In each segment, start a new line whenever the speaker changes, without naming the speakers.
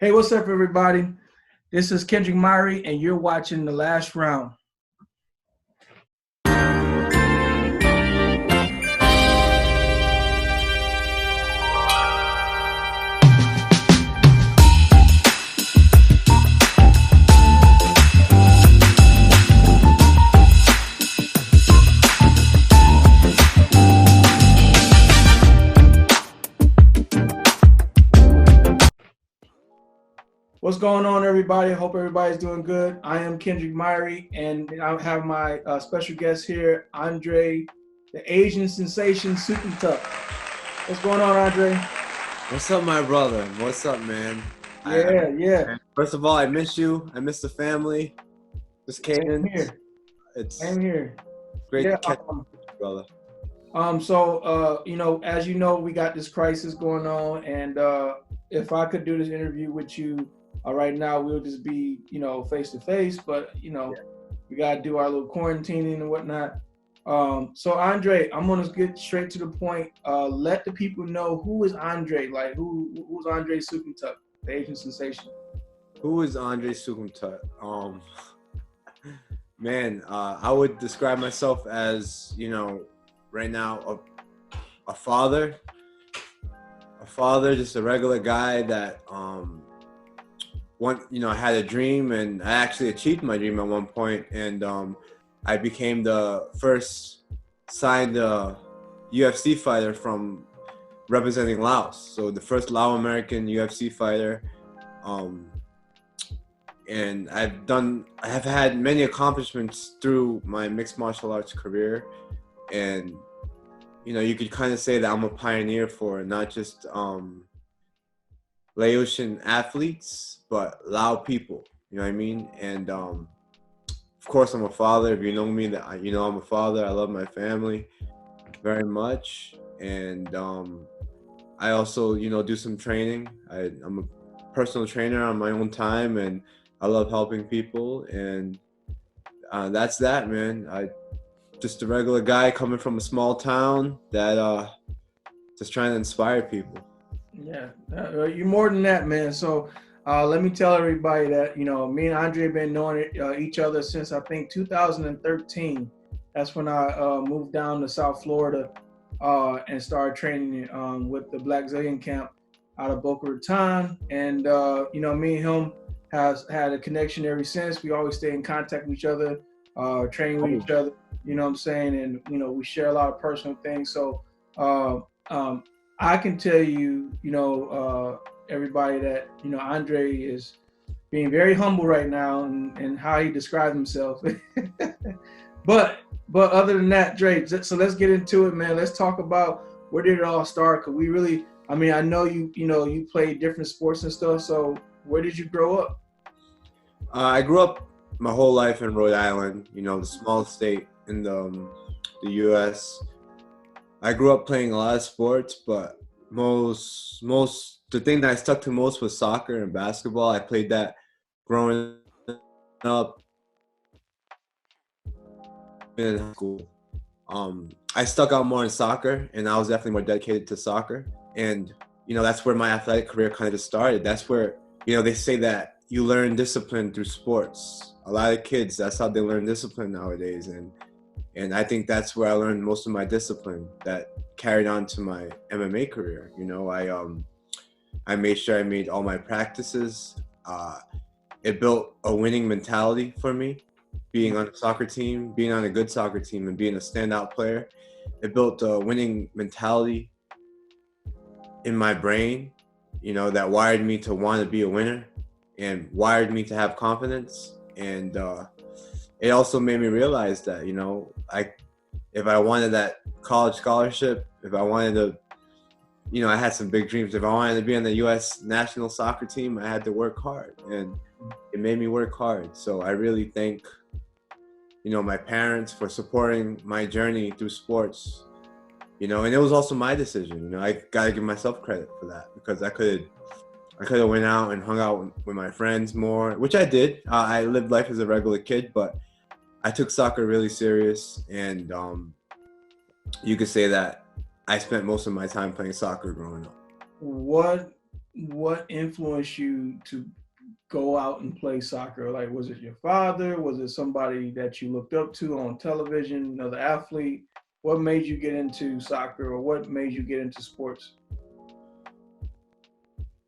Hey, what's up, everybody? This is Kendrick MIREE, and you're watching The Last Round. What's going on, everybody? I hope everybody's doing good. I am Kendrick MIREE, and I have my special guest here, Andre, the Asian sensation Soukhamthath. What's going on, Andre?
What's up, my brother? What's up, man?
Yeah.
First of all, I miss you. I miss the family. Just came in.
Same here.
Great to catch up, brother.
As you know, we got this crisis going on, and if I could do this interview with you right now, we'll just be, face to face. But we gotta do our little quarantining and whatnot. So Andre, I'm gonna get straight to the point. Let the people know who is Andre. Like who's Andre Soukhamthath, the Asian sensation.
Who is Andre Soukhamthath? Man, I would describe myself as, right now a father, just a regular guy that I had a dream, and I actually achieved my dream at one point, and I became the first signed UFC fighter from representing Laos. So the first Lao American UFC fighter. And I have had many accomplishments through my mixed martial arts career. And, you could kind of say that I'm a pioneer for not just Laotian athletes, but Lao people, you know what I mean? And of course, I'm a father. If you know me, that I'm a father. I love my family very much. And I also, do some training. I'm a personal trainer on my own time, and I love helping people. And that's that, man. Just a regular guy coming from a small town that just trying to inspire people.
Yeah, you're more than that, man. So let me tell everybody that, me and Andre have been knowing each other since, I think, 2013. That's when I moved down to South Florida and started training with the Black Zillion camp out of Boca Raton. And, me and him has had a connection ever since. We always stay in contact with each other, train with each other, you know what I'm saying? And, we share a lot of personal things. So I can tell you, everybody that, Andre is being very humble right now and how he describes himself. But other than that, Dre, so let's get into it, man. Let's talk about where did it all start? Cause I know you played different sports and stuff. So where did you grow up?
I grew up my whole life in Rhode Island, the small state in the U.S. I grew up playing a lot of sports, but the thing that I stuck to most was soccer and basketball. I played that growing up in high school. I stuck out more in soccer, and I was definitely more dedicated to soccer. And, that's where my athletic career kind of just started. That's where, they say that you learn discipline through sports. A lot of kids, that's how they learn discipline nowadays. And I think that's where I learned most of my discipline that carried on to my MMA career. I made sure I made all my practices. It built a winning mentality for me, being on a soccer team, being on a good soccer team, and being a standout player. It built a winning mentality in my brain, that wired me to want to be a winner and wired me to have confidence. And it also made me realize that, if I wanted that college scholarship, if I wanted to, I had some big dreams. If I wanted to be on the U.S. national soccer team, I had to work hard, and it made me work hard. So I really thank, my parents for supporting my journey through sports, and it was also my decision. I got to give myself credit for that, because I could have went out and hung out with my friends more, which I did. I lived life as a regular kid, but I took soccer really serious, and you could say that I spent most of my time playing soccer growing up.
What what influenced you to go out and play soccer? Like, was it your father? Was it somebody that you looked up to on television, another athlete? What made you get into soccer, or what made you get into sports?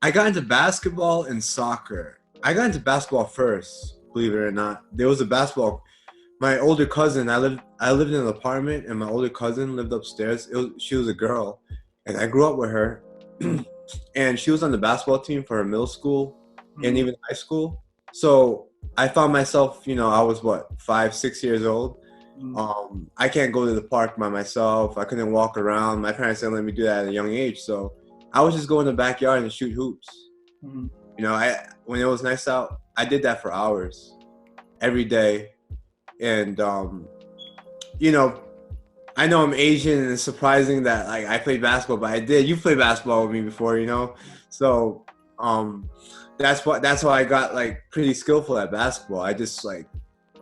I got into basketball and soccer. I got into basketball first, believe it or not. There was a basketball. My older cousin, I lived in an apartment, and my older cousin lived upstairs. She was a girl, and I grew up with her. And she was on the basketball team for her middle school and even high school. So I found myself, I was what, 5, 6 years old. I can't go to the park by myself. I couldn't walk around. My parents didn't let me do that at a young age. So I was just go in the backyard and shoot hoops.
Mm-hmm.
When it was nice out, I did that for hours every day. And, I know I'm Asian, and it's surprising that like I played basketball, but I did. You played basketball with me before, So that's how I got like pretty skillful at basketball. I just like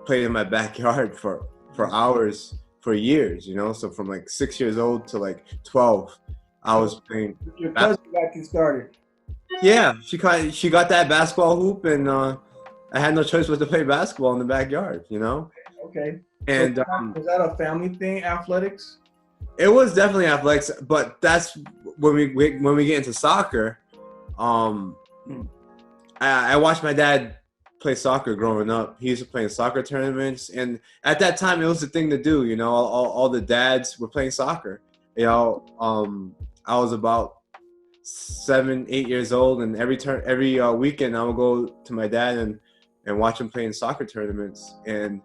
played in my backyard for hours for years, So from like 6 years old to like 12, I was playing.
Your cousin got you started.
Yeah, she got that basketball hoop, and I had no choice but to play basketball in the backyard,
Okay.
And
so, was that a family thing, athletics?
it was definitely athletics, but that's when we get into soccer. I watched my dad play soccer growing up. He used to play in soccer tournaments, and at that time, it was the thing to do. All the dads were playing soccer. I was about 7, 8 years old, and every weekend I would go to my dad and watch him play in soccer tournaments. And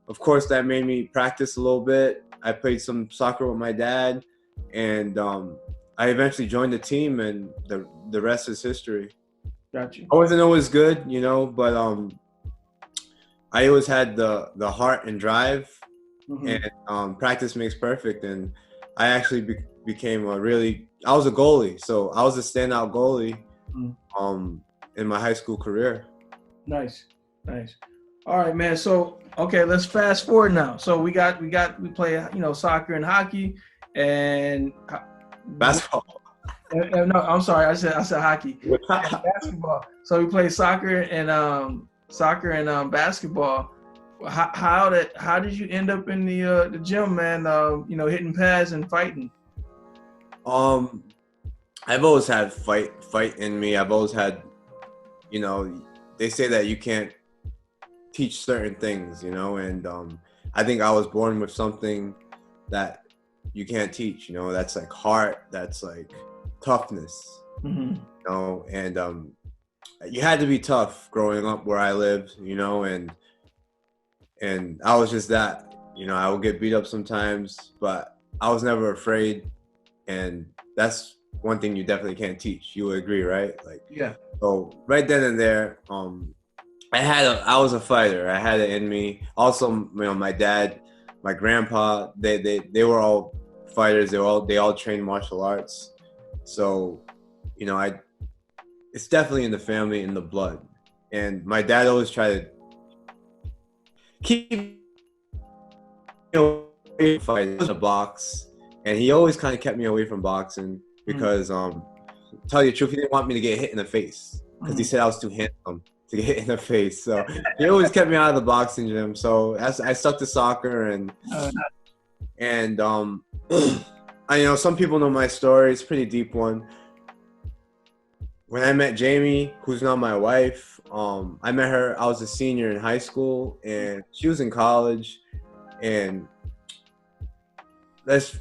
of course, that made me practice a little bit. I played some soccer with my dad, and I eventually joined the team, and the rest is history.
Got you.
I wasn't always good, but I always had the heart and drive, and practice makes perfect. And I actually became I was a goalie, so I was a standout goalie in my high school career.
Nice. All right, man. So, okay, let's fast forward now. So we play, soccer and hockey and
basketball.
No, I'm sorry. I said hockey. Basketball. So we play soccer and basketball. How did you end up in the gym, man? Hitting pads and fighting.
I've always had fight in me. I've always had, they say that you can't teach certain things, and I think I was born with something that you can't teach, that's like heart, that's like toughness, and you had to be tough growing up where I lived, and I was just that, I would get beat up sometimes, but I was never afraid, and that's one thing you definitely can't teach. You would agree, right? Like,
yeah.
So right then and there, I was a fighter. I had it in me. Also, my dad, my grandpa, they were all fighters. They all trained martial arts. So, it's definitely in the family, in the blood. And my dad always tried to keep me away from fighting in the box, and he always kind of kept me away from boxing because, tell you the truth, he didn't want me to get hit in the face because he said I was too handsome to get hit in the face. So he always kept me out of the boxing gym. So I stuck to soccer, and I some people know my story. It's a pretty deep one. When I met Jamie, who's now my wife, I met her. I was a senior in high school, and she was in college. And let's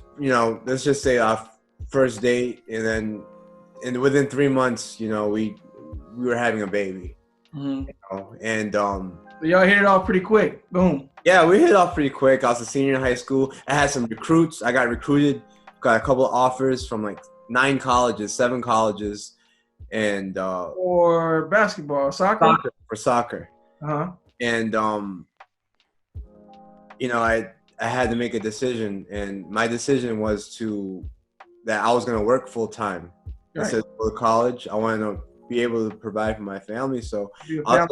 just say our first date, and within 3 months, we were having a baby. And
so y'all hit it off pretty quick. Boom.
Yeah, we hit it off pretty quick. I was a senior in high school. I had some recruits. I got recruited. Got a couple of offers from like 7 colleges, and
for basketball, soccer.
For soccer. And I had to make a decision, and my decision was that I was going to work full time. Right. Instead of go to college. I wanted to be able to provide for my family, so I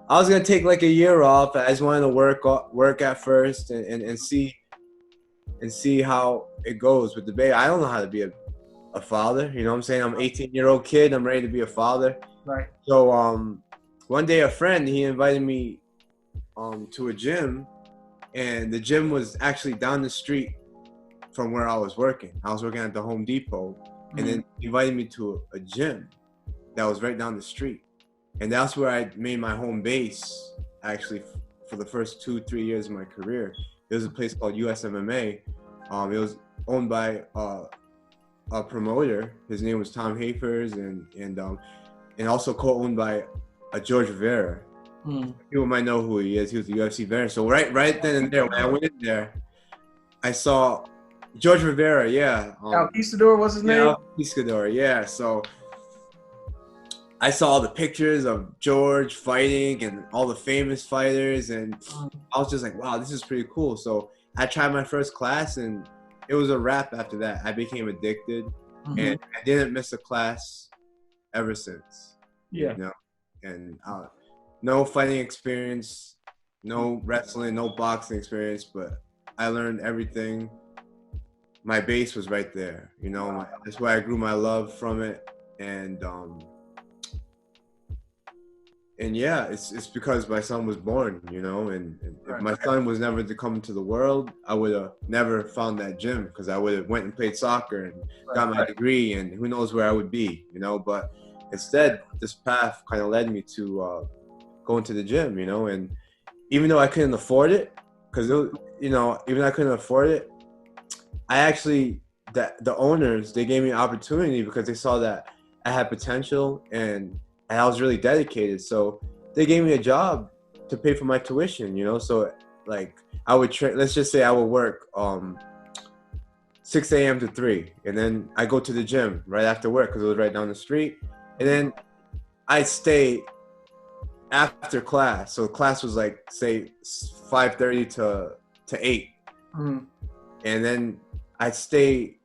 was gonna take like a year off. I just wanted to work at first and see how it goes with the baby. I don't know how to be a father. You know what I'm saying? I'm an 18-year-old kid. I'm ready to be a father.
Right.
So one day a friend, he invited me to a gym, and the gym was actually down the street from where I was working. I was working at the Home Depot, and then he invited me to a gym that was right down the street. And that's where I made my home base, actually, for the first 2-3 years of my career. There was a place called USMMA. It was owned by a promoter. His name was Tom Hafers, and also co-owned by George Rivera. People might know who he is. He was the UFC veteran. So right then and there, when I went in there, I saw George Rivera. Yeah,
Conquistador was his name.
Conquistador. Yeah. So I saw all the pictures of George fighting and all the famous fighters, and I was just like, wow, this is pretty cool. So I tried my first class, and it was a wrap after that. I became addicted, and I didn't miss a class ever since.
Yeah.
You know? And no fighting experience, no wrestling, no boxing experience, but I learned everything. My base was right there. You know, that's why I grew my love from it. And yeah, it's because my son was born, you know, and if my son was never to come into the world, I would have never found that gym, because I would have went and played soccer and got my degree, and who knows where I would be, you know. But instead, this path kind of led me to going to the gym, you know. And even though I couldn't afford it, because, you know, even though I couldn't afford it, I actually, the owners, they gave me an opportunity because they saw that I had potential and I was really dedicated. So they gave me a job to pay for my tuition, you know. So like I would let's just say I would work 6 a.m. to 3, and then I go to the gym right after work because it was right down the street, and then I'd stay after class. So class was like, say, 5:30 to 8, and then I'd stay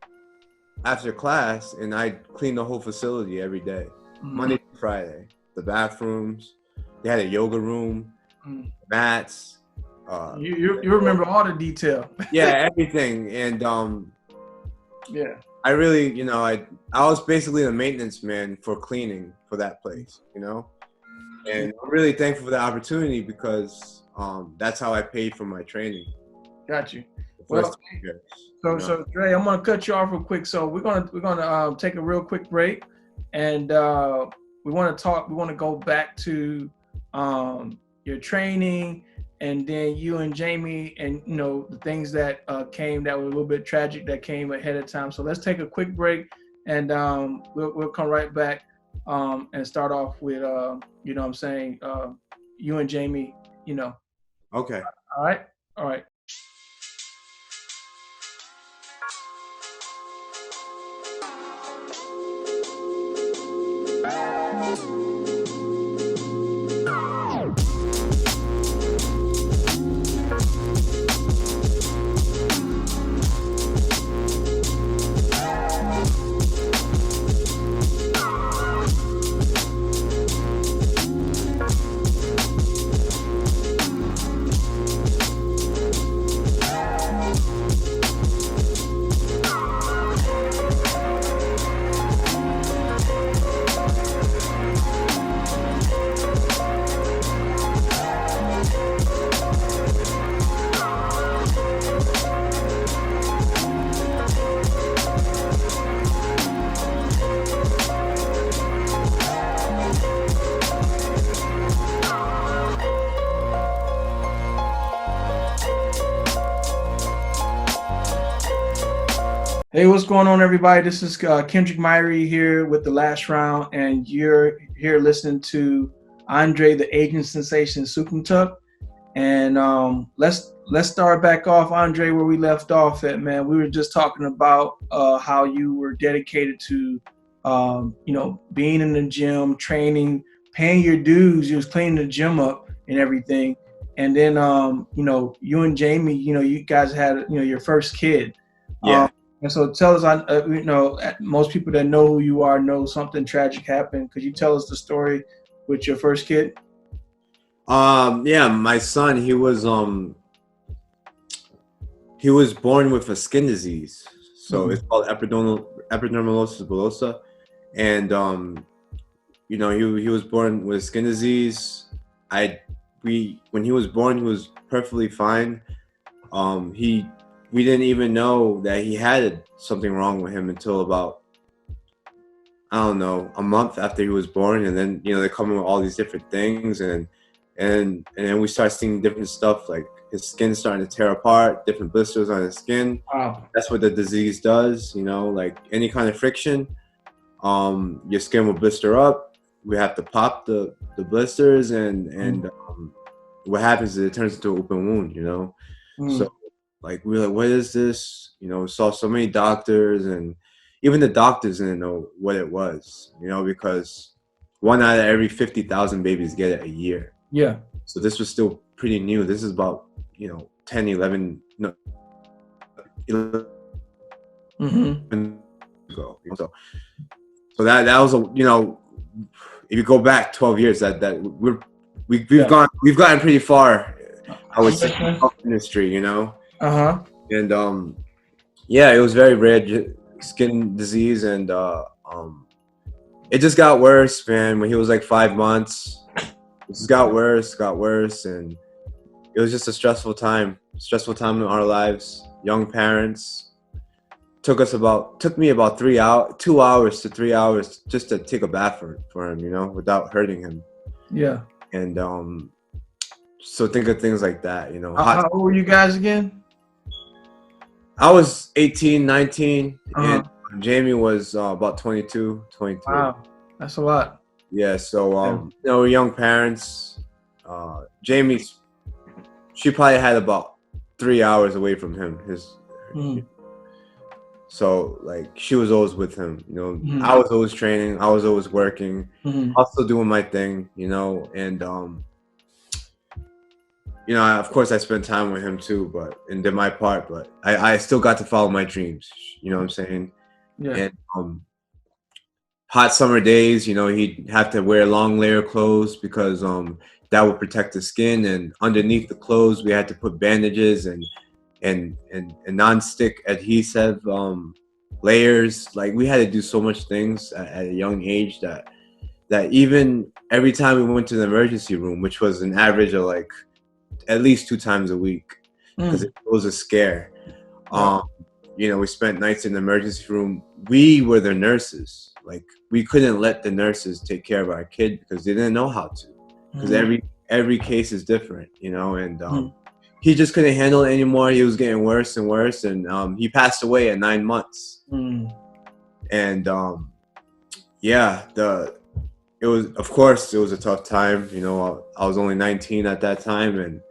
after class and I'd clean the whole facility every day. Monday to Friday. The bathrooms, they had a yoga room, mats.
You remember all the detail.
Yeah, everything. And
yeah,
I really, you know, I was basically the maintenance man for cleaning for that place, you know. And I'm really thankful for the opportunity because that's how I paid for my training.
Got you. Well, so Dre, I'm gonna cut you off real quick. So we're gonna take a real quick break. And we want to go back to your training, and then you and Jamie, and you know the things that came that were a little bit tragic that came ahead of time. So let's take a quick break, and we'll come right back and start off with you know what I'm saying, you and Jamie, you know.
Okay.
All right. Hey, what's going on, everybody? This is KENDRICK MIREE here with The Last Round, and you're here listening to Andre, the Asian sensation, Soukhamthath. And let's start back off, Andre, where we left off at, man. We were just talking about how you were dedicated to, you know, being in the gym, training, paying your dues. You was cleaning the gym up and everything. And then, you know, you and Jamie, you know, you guys had, you know, your first kid.
Yeah.
And so tell us, you know, most people that know who you are know something tragic happened. Could you tell us the story with your first kid?
Yeah, my son, he was born with a skin disease. So it's called epidermolysis bullosa, and you know, he was born with skin disease. When he was born, he was perfectly fine. We didn't even know that he had something wrong with him until about, I don't know, a month after he was born, and then, you know, they come in with all these different things, and then we start seeing different stuff, like his skin starting to tear apart, different blisters on his skin.
Wow.
That's what the disease does, you know, like any kind of friction, your skin will blister up. We have to pop the blisters, and what happens is it turns into an open wound, you know. So like we were like, what is this? You know, we saw so many doctors, and even the doctors didn't know what it was, you know, because 1 out of every 50,000 babies get it a year.
Yeah.
So this was still pretty new. This is about, you know, 10, 11, no, 11 ago. So that was a, you know, if you go back 12 years, we've gotten pretty far. I would say in the industry, you know. And yeah, it was very rare skin disease, and it just got worse, man. When he was like 5 months, it just got worse, and it was just a stressful time in our lives. Young parents. Took me about 2 hours to 3 hours just to take a bath for him, you know, without hurting him.
Yeah.
And so think of things like that, you know.
How old were you guys again?
I was 18, 19, and Jamie was about 22, 23.
Wow, that's a lot.
Yeah, so you know, we're young parents. She probably had about 3 hours away from him. So like she was always with him, you know. I was always training, I was always working, also doing my thing, you know, and you know, of course I spent time with him too, and did my part, but I still got to follow my dreams, you know what I'm saying?
Yeah.
And hot summer days, you know, he'd have to wear long layer clothes because that would protect the skin, and underneath the clothes we had to put bandages and non-stick adhesive layers. Like we had to do so much things at a young age that even every time we went to the emergency room, which was an average of like at least 2 times a week, because it was a scare. You know, we spent nights in the emergency room. We were the nurses. Like we couldn't let the nurses take care of our kid because they didn't know how to, because every case is different, you know. And he just couldn't handle it anymore. He was getting worse and worse, and he passed away at 9 months. And yeah, it was a tough time. You know, I was only 19 at that time, and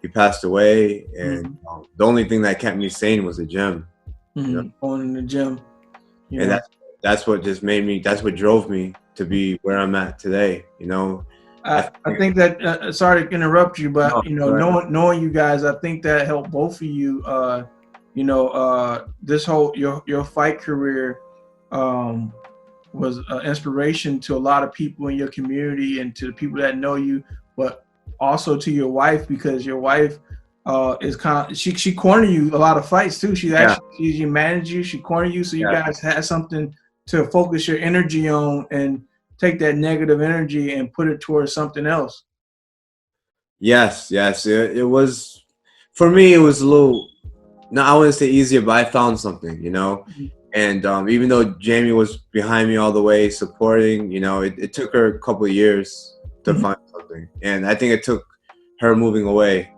he passed away. And the only thing that kept me sane was the gym. You know?
Going in the gym.
And that's what just made me. That's what drove me to be where I'm at today. You know.
I think that sorry to interrupt you, but you know, knowing you guys, I think that helped both of you. You know, this whole your fight career was an inspiration to a lot of people in your community and to the people that know you, but also to your wife, because your wife is kind of she cornered you a lot of fights too. She managed you, she cornered you, so you guys had something to focus your energy on and take that negative energy and put it towards something else.
Yes. It was, for me, it was a little, no, I wouldn't say easier, but I found something, you know. And even though Jamie was behind me all the way, supporting, you know, it took her a couple of years to find something. And I think it took her moving away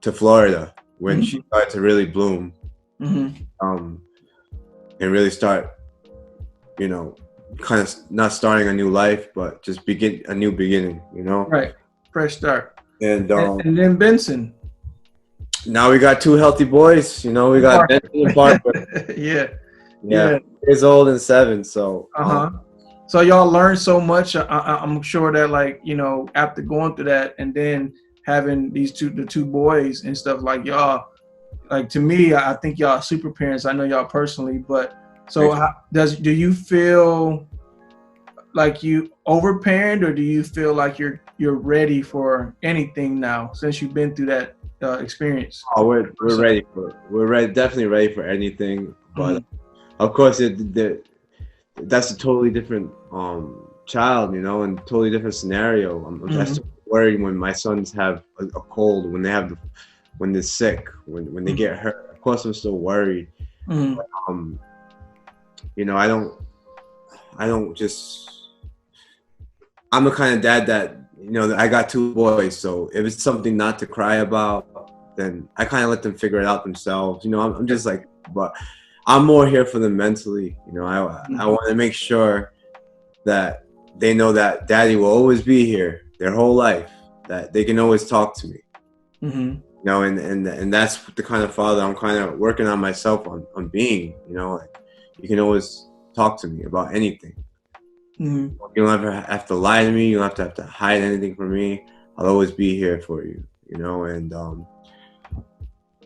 to Florida when she started to really bloom, and really start, you know, kind of not starting a new life, but just begin a new beginning, you know. Right,
fresh start.
And
then Benson.
Now we got 2 healthy boys, you know. We got Benson and Parker. Yeah. Years old and 7. So
so y'all learned so much. I'm sure that, like, you know, after going through that and then having the 2 boys and stuff, like y'all, like, to me, I think y'all are super parents. I know y'all personally, but so do you feel like you overparent, or do you feel like you're ready for anything now since you've been through that experience?
Oh, we're ready, definitely ready for anything. But of course, that's a totally different child, you know, and totally different scenario. I'm still worried when my sons have a cold, when they have when they're sick, when they get hurt. Of course, I'm still worried. But, you know, I don't just. I'm the kind of dad that, you know, I got 2 boys, so if it's something not to cry about, then I kind of let them figure it out themselves. You know, I'm just like, but I'm more here for them mentally. You know, I want to make sure that they know that daddy will always be here their whole life, that they can always talk to me. You know, and that's the kind of father I'm kind of working on myself on being. You know, like, you can always talk to me about anything. You don't ever have to lie to me. You don't have to hide anything from me. I'll always be here for you. You know, and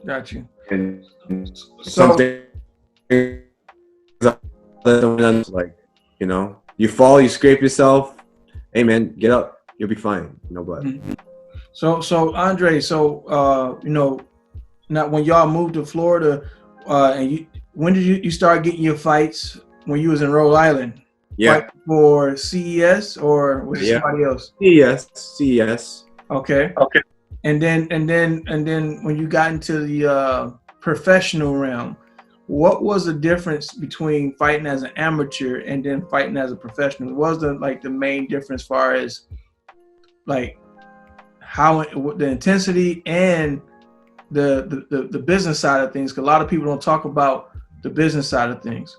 got you.
And something like, you know, you fall, you scrape yourself. Hey man, get up. You'll be fine. You know, but.
So Andre, you know, now when y'all moved to Florida, and when did you start getting your fights? When you was in Rhode Island?
Yeah.
Fight for CES or was it somebody else?
CES.
Okay. And then when you got into the professional realm, what was the difference between fighting as an amateur and then fighting as a professional? What was the main difference as far as like how the intensity and the business side of things? Because a lot of people don't talk about the business side of things.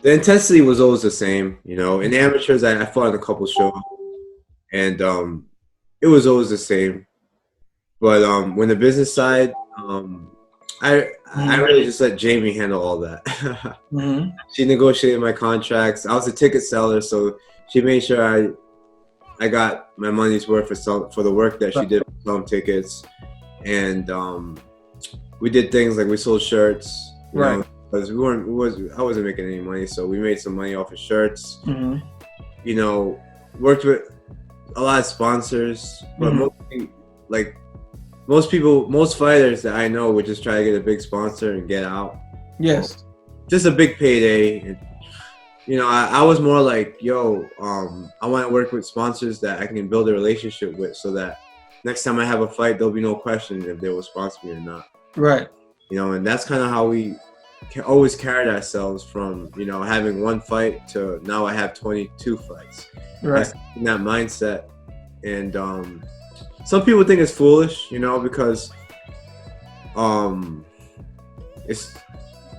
The intensity was always the same, you know. In amateurs, I fought in a couple shows, and it was always the same. But when the business side, I really just let Jamie handle all that. She negotiated my contracts. I was a ticket seller, so she made sure I got my money's worth for the work that she did for selling tickets. And we did things like we sold shirts, you know, because I wasn't making any money, so we made some money off of shirts. You know, worked with a lot of sponsors, but most fighters that I know would just try to get a big sponsor and get out.
Yes.
Just a big payday. And, you know, I was more like, yo, I want to work with sponsors that I can build a relationship with, so that next time I have a fight, there'll be no question if they will sponsor me or not. Right. You know, and that's kind of how we always carried ourselves from, you know, having 1 fight to now I have 22 fights. Right. In that mindset. And some people think it's foolish, you know, because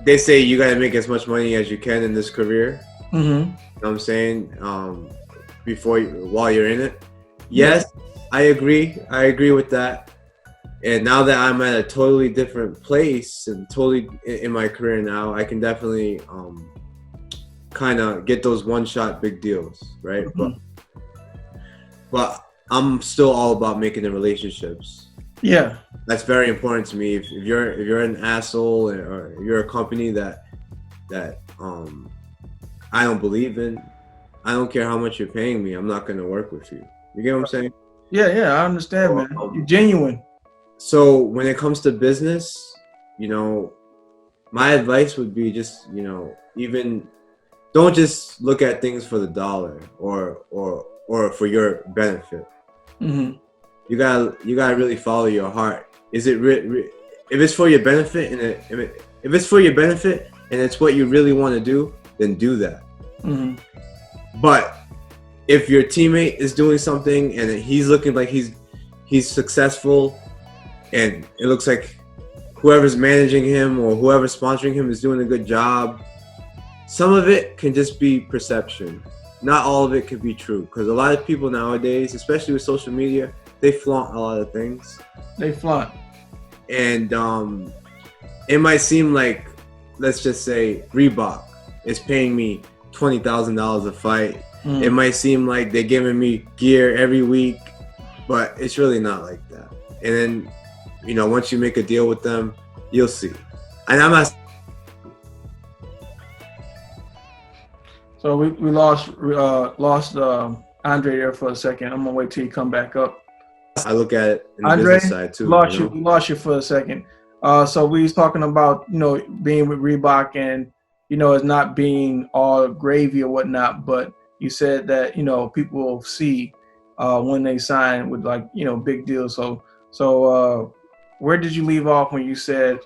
they say you got to make as much money as you can in this career. You know what I'm saying? While you're in it. Yes, I agree with that. And now that I'm at a totally different place and totally in my career now, I can definitely kind of get those one-shot big deals, right? But I'm still all about making the relationships. Yeah, that's very important to me. If you're an asshole or you're a company that I don't believe in, I don't care how much you're paying me, I'm not going to work with you. You get what I'm saying? Yeah, I understand, man. You're genuine. So when it comes to business, you know, my advice would be just, you know, even don't just look at things for the dollar or for your benefit. You gotta really follow your heart. Is it if it's for your benefit if it's for your benefit and it's what you really want to do, then do that. But if your teammate is doing something and he's looking like he's successful, and it looks like whoever's managing him or whoever's sponsoring him is doing a good job, some of it can just be perception. Not all of it could be true, because a lot of people nowadays, especially with social media, they flaunt a lot of things. They flaunt. And it might seem like, let's just say Reebok is paying me $20,000 a fight. It might seem like they're giving me gear every week, but it's really not like that. And then, you know, once you make a deal with them, you'll see. And I'm not. So we lost Andre there for a second. I'm gonna wait till you come back up. I look at it in the Andre, business side too. We lost you for a second. So we was talking about, you know, being with Reebok and
as not being all gravy or whatnot, but you said that people will see when they sign with like big deals. So where did you leave off when you said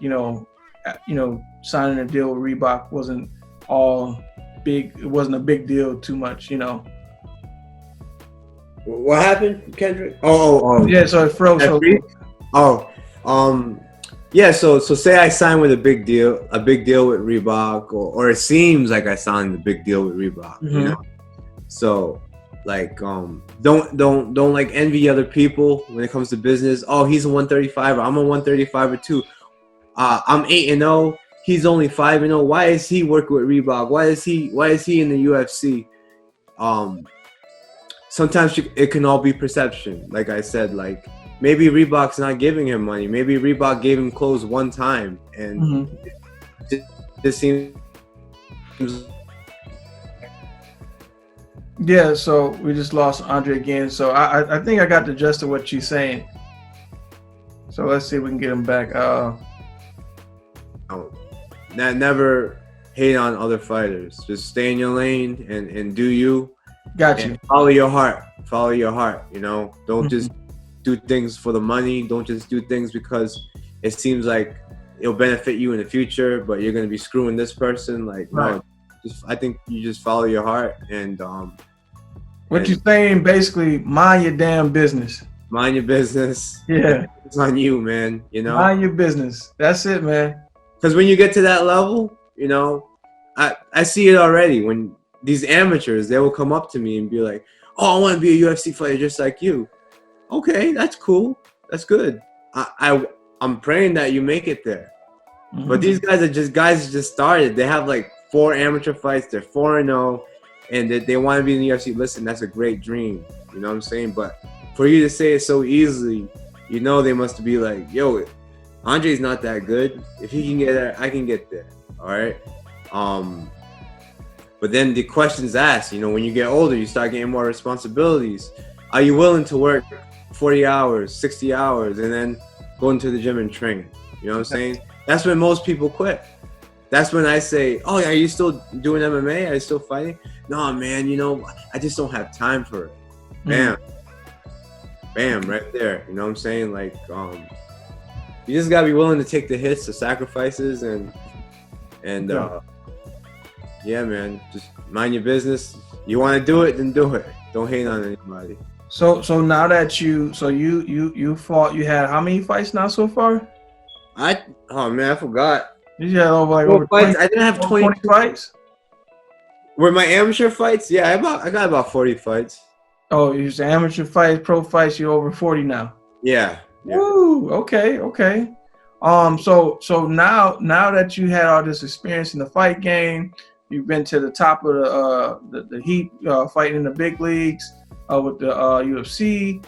signing a deal with Reebok wasn't all big? It wasn't a big deal too much.
What happened, Kendrick? Oh.
Yeah. So it froze.
Oh, yeah. So say I sign with a big deal with Reebok, or it seems like I signed a big deal with Reebok.
Mm-hmm.
So like don't like envy other people when it comes to business. Oh, he's a 135, I'm a 135 too. I'm 8-0. He's only 5-0. Why is he working with Reebok? Why is he in the UFC? Sometimes it can all be perception. Like I said, like maybe Reebok's not giving him money. Maybe Reebok gave him clothes one time, and this seems.
Yeah, so we just lost Andre again. So I think I got the gist of what she's saying. So let's see if we can get him back.
Never hate on other fighters. Just stay in your lane and do you.
Got you.
Follow your heart. Don't just do things for the money. Don't just do things because it seems like it'll benefit you in the future, but you're gonna be screwing this person. Like,
right.
No, I think you just follow your heart and
what you're saying basically, mind your damn business.
Mind your business.
Yeah.
It's on you, man.
Mind your business. That's it, man.
Because when you get to that level, I see it already. When these amateurs, they will come up to me and be like, "Oh, I want to be a UFC fighter just like you." Okay, that's cool. That's good. I'm praying that you make it there. Mm-hmm. But these guys that just started. They have like 4 amateur fights. They're 4-0, and they want to be in the UFC. Listen, that's a great dream. You know what I'm saying? But for you to say it so easily, they must be like, "Yo, Andre's not that good. If he can get there, I can get there." All right. But then the question's asked, when you get older, you start getting more responsibilities. Are you willing to work 40 hours, 60 hours, and then go into the gym and train? You know what I'm saying? That's when most people quit. That's when I say, "Oh, are you still doing MMA? Are you still fighting?" "No, man, I just don't have time for it." Bam. Bam, right there. You know what I'm saying? Like, you just gotta be willing to take the hits, the sacrifices, and yeah, man, just mind your business. You want to do it, then do it. Don't hate on anybody.
So now that you fought, you had how many fights now so far?
I forgot.
You had over
fights. I didn't have 20
fights.
Were my amateur fights? Yeah, I got about 40 fights.
Oh, you said amateur fights, pro fights. You're over 40 now.
Yeah.
Woo. Okay. So now that you had all this experience in the fight game, you've been to the top of the heat, fighting in the big leagues with the UFC.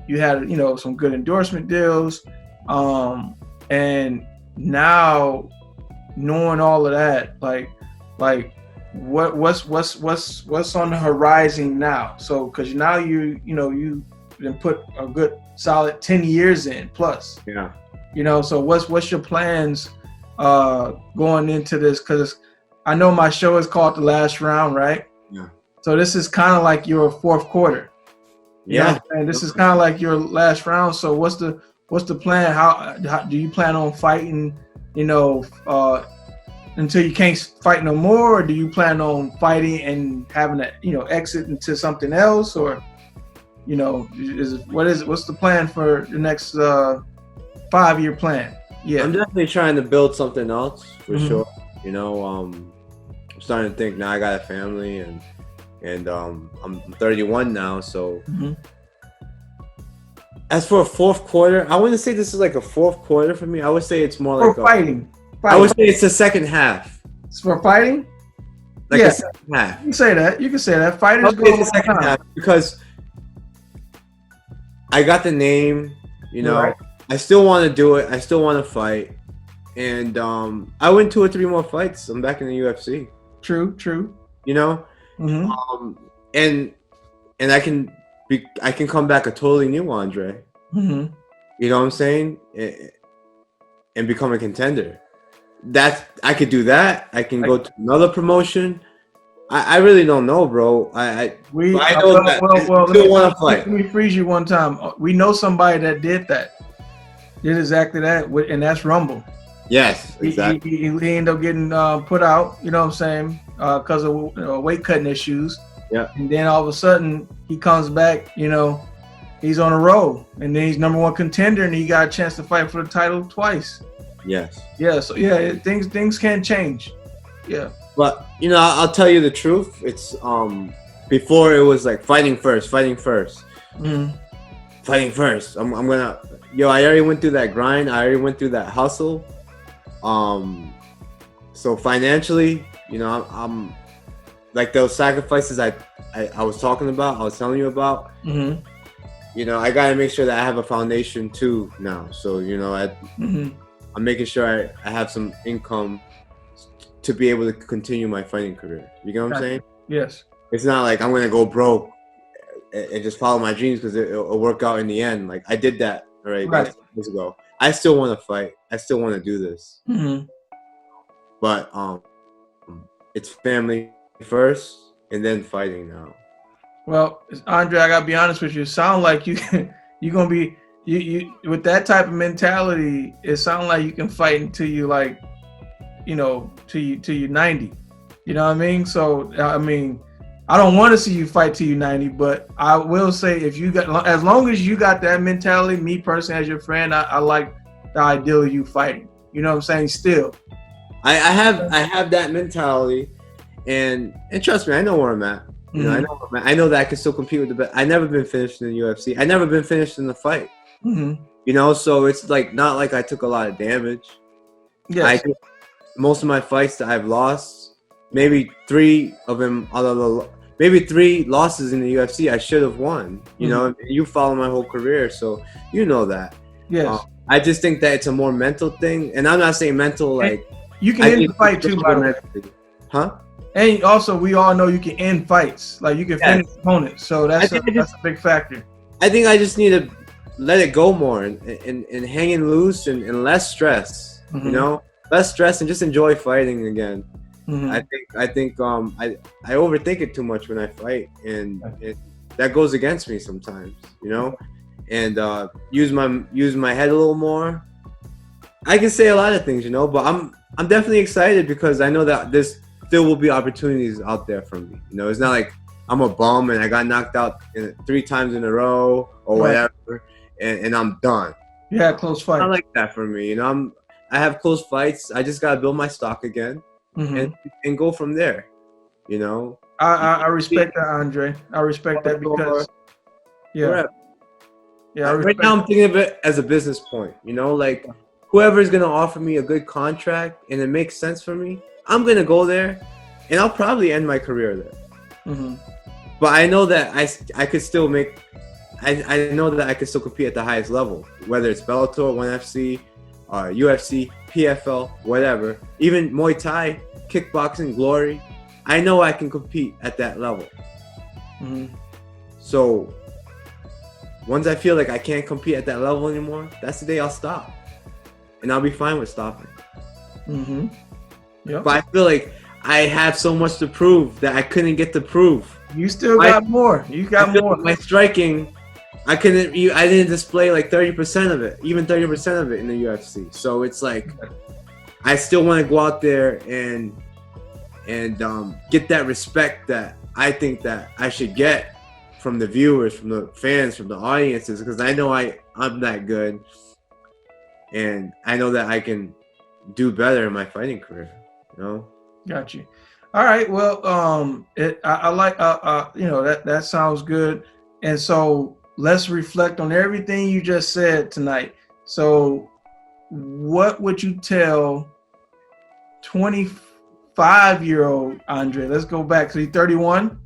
You had some good endorsement deals, and now knowing all of that, like what's on the horizon now? So because now you've been put a good solid 10 years in plus.
Yeah.
So what's your plans going into this? Because I know my show is called The Last Round, right?
Yeah.
So this is kind of like your fourth quarter. And this is kind of like your last round. So what's the plan? How do you plan on fighting? Until you can't fight no more, or do you plan on fighting and having to exit into something else, or what's the plan for the next 5-year plan? Yeah,
I'm definitely trying to build something else for sure. I'm starting to think now. I got a family and I'm 31 now, so as for a fourth quarter, I wouldn't say this is like a fourth quarter for me. I would say it's more like
fighting.
I would say it's the second half.
It's for fighting?
Like a second half.
You can say that. Fighting is
the second half because I got the name, right. I still want to do it. I still want to fight. And I win 2 or 3 more fights. I'm back in the UFC.
True.
And I can come back a totally new Andre. You know what I'm saying? And become a contender. I could do that. I can go to another promotion. I really don't know, bro. But I know that I still want to fight.
Let me freeze you one time. We know somebody that did that. Did exactly that, and that's Rumble.
Yes, exactly.
He ended up getting put out, you know what I'm saying, because of weight cutting issues.
Yeah.
And then all of a sudden he comes back, you know, he's on a roll, and then he's #1 contender, and he got a chance to fight for the title twice.
Yes.
Yeah. So yeah, things can change. Yeah.
But you know, I'll tell you the truth. It's before it was like fighting first.
Mm-hmm.
Fighting first. I'm gonna. Yo, I already went through that grind. I already went through that hustle. So financially, you know, I'm like those sacrifices I was talking about. I was telling you about.
Mm-hmm.
You know, I gotta make sure that I have a foundation too now. So you know, I'm making sure I have some income to be able to continue my fighting career. You get what I'm saying?
Yes.
It's not like I'm gonna go broke and just follow my dreams because it'll work out in the end. Like I did that already years ago. I still want to fight. I still want to do this.
Mm-hmm.
But it's family first and then fighting now.
Well, Andre, I gotta be honest with you. It sounds like you're gonna be you with that type of mentality. It sounds like you can fight until you like, you know, till you 90. You know what I mean? So I mean, I don't want to see you fight till you 90, but I will say if you got, as long as you got that mentality, me personally as your friend, I like the idea of you fighting. You know what I'm saying? Still,
I have that mentality, and trust me, I know where I'm at. You know, I know that I can still compete with the best. I never been finished in the UFC. I never been finished in the fight.
Mm-hmm.
You know, so it's like not like I took a lot of damage.
Yes.
Most of my fights that I've lost, maybe 3 of them maybe 3 losses in the UFC I should have won. You know, you follow my whole career, so you know that.
Yes.
I just think that it's a more mental thing, and I'm not saying mental like
you can end the fight too, by the way.
Huh?
And also, we all know you can end fights, like you can finish opponents. So that's a big factor.
I think I just need to let it go more and hanging loose and less stress. You know, less stress and just enjoy fighting again. I think I overthink it too much when I fight, and that goes against me sometimes. You know, and use my head a little more. I can say a lot of things, you know, but I'm definitely excited because I know that this still will be opportunities out there for me. You know, it's not like I'm a bum and I got knocked out 3 times in a row or whatever, and I'm done.
Yeah, close fight.
I like that for me. You know, I have close fights. I just gotta build my stock again and go from there. You know,
I respect that, Andre. I respect that because
right now I'm thinking of it as a business point. You know, like whoever's gonna offer me a good contract and it makes sense for me, I'm gonna go there, and I'll probably end my career there. But I know that I could still make. I know that I could still compete at the highest level, whether it's Bellator, ONE FC, UFC, PFL, whatever, even Muay Thai, kickboxing, Glory. I know I can compete at that level. So once I feel like I can't compete at that level anymore, that's the day I'll stop, and I'll be fine with stopping. But I feel like I have so much to prove that I couldn't get to prove.
You still got more. You got more.
Like my striking, I didn't display like 30% of it, even 30% of it in the UFC. So it's like I still want to go out there and get that respect that I think that I should get from the viewers, from the fans, from the audiences, because I know I'm that good, and I know that I can do better in my fighting career. You know?
Got you. All right. Well, I like you know, that sounds good. And so let's reflect on everything you just said tonight. So what would you tell 25-year-old Andre? Let's go back. So you're 31.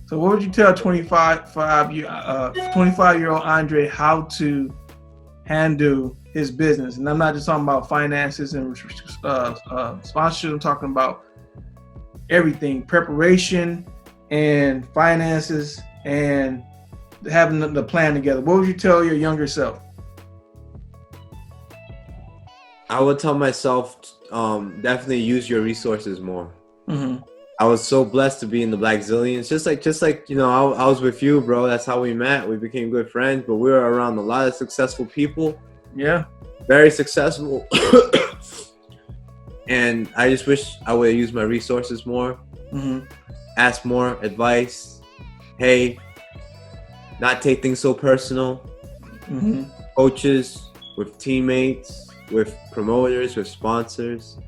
So what would you tell 25-year-old Andre how to handle his business? And I'm not just talking about finances and sponsorship. I'm talking about everything, preparation and finances and having the plan together. What would you tell your younger self?
I would tell myself, definitely use your resources more.
Mm-hmm.
I was so blessed to be in the Black Zillions. Just like you know, I was with you, bro. That's how we met. We became good friends. But we were around a lot of successful people.
Yeah.
Very successful. And I just wish I would have used my resources more.
Mm-hmm.
Ask more advice. Hey, not take things so personal.
Mm-hmm.
Coaches, with teammates, with promoters, with sponsors.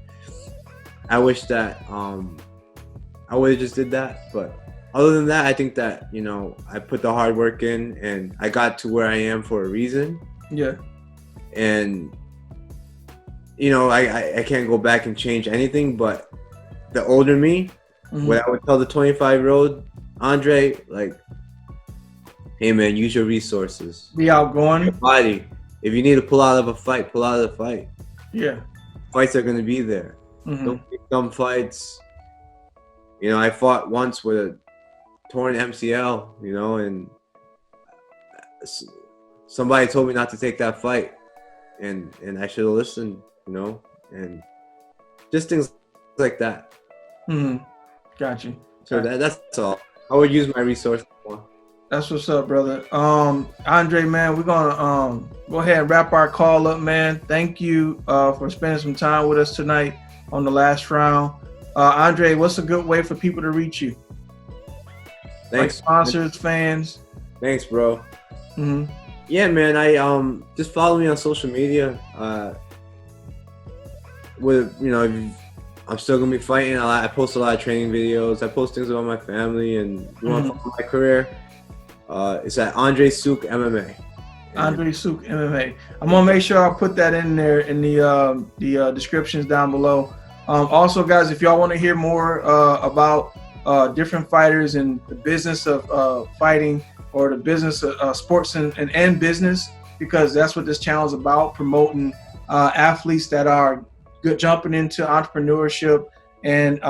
I wish that I would have just did that. But other than that, I think that, you know, I put the hard work in and I got to where I am for a reason.
Yeah.
And, you know, I can't go back and change anything, but the older me,
Mm-hmm.
what I would tell the 25-year-old Andre, like, hey man, use your resources.
Be outgoing.
Your body. If you need to pull out of a fight, pull out of the fight.
Yeah.
Fights are going to be there.
Mm-hmm.
Don't pick dumb fights. You know, I fought once with a torn MCL, you know, and somebody told me not to take that fight. And I should have listened, you know, and just things like that.
Mm-hmm. Got you.
So that's all. I would use my resources more.
That's what's up, brother. Andre, man, we're gonna go ahead and wrap our call up, man. Thank you for spending some time with us tonight on the last round. Andre, what's a good way for people to reach you?
Thanks.
Like sponsors, fans.
Thanks, bro.
Mm-hmm.
Yeah, man. I just follow me on social media. With you know, I'm still gonna be fighting. I post a lot of training videos. I post things about my family and you want to follow my career. It's at Andre Souk MMA.
Andre Souk MMA. I'm gonna make sure I put that in there in the descriptions down below. Also, guys, if y'all want to hear more about different fighters and the business of fighting or the business of sports and business, because that's what this channel is about, promoting athletes that are good, jumping into entrepreneurship, and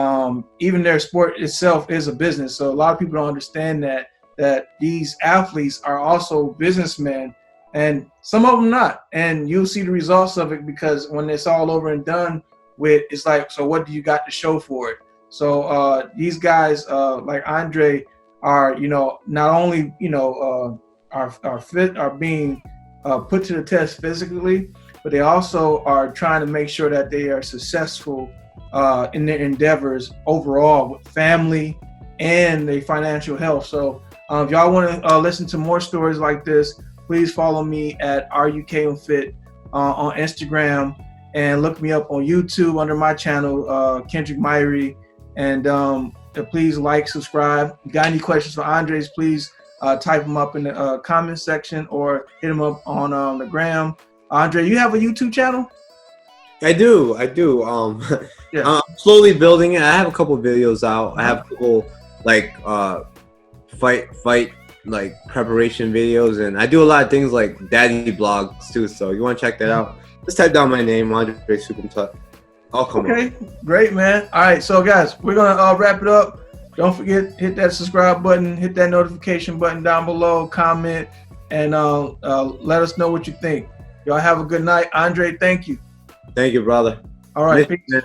even their sport itself is a business. So a lot of people don't understand that these athletes are also businessmen, and some of them not. And you'll see the results of it, because when it's all over and done with, it's like, so what do you got to show for it? So these guys like Andre are, you know, not only, you know, are fit, are being put to the test physically, but they also are trying to make sure that they are successful in their endeavors overall with family and their financial health. So if y'all want to listen to more stories like this, please follow me at RUKFit on Instagram, and look me up on YouTube under my channel, KENDRICK MIREE. And please like, subscribe. If you got any questions for Andres, please type them up in the comment section or hit them up on the gram. Andre, you have a YouTube channel?
I do.
Yeah.
I'm slowly building it. I have a couple videos out. I have a couple like fight like preparation videos, and I do a lot of things like daddy blogs too. So you want to check that out? Just type down my name, Andre Soukhamthath. I'll come.
Okay, great, man. All right, so guys, we're gonna wrap it up. Don't forget, hit that subscribe button, hit that notification button down below, comment, and let us know what you think. Y'all have a good night. Andre, thank you.
Thank you, brother.
All right, peace.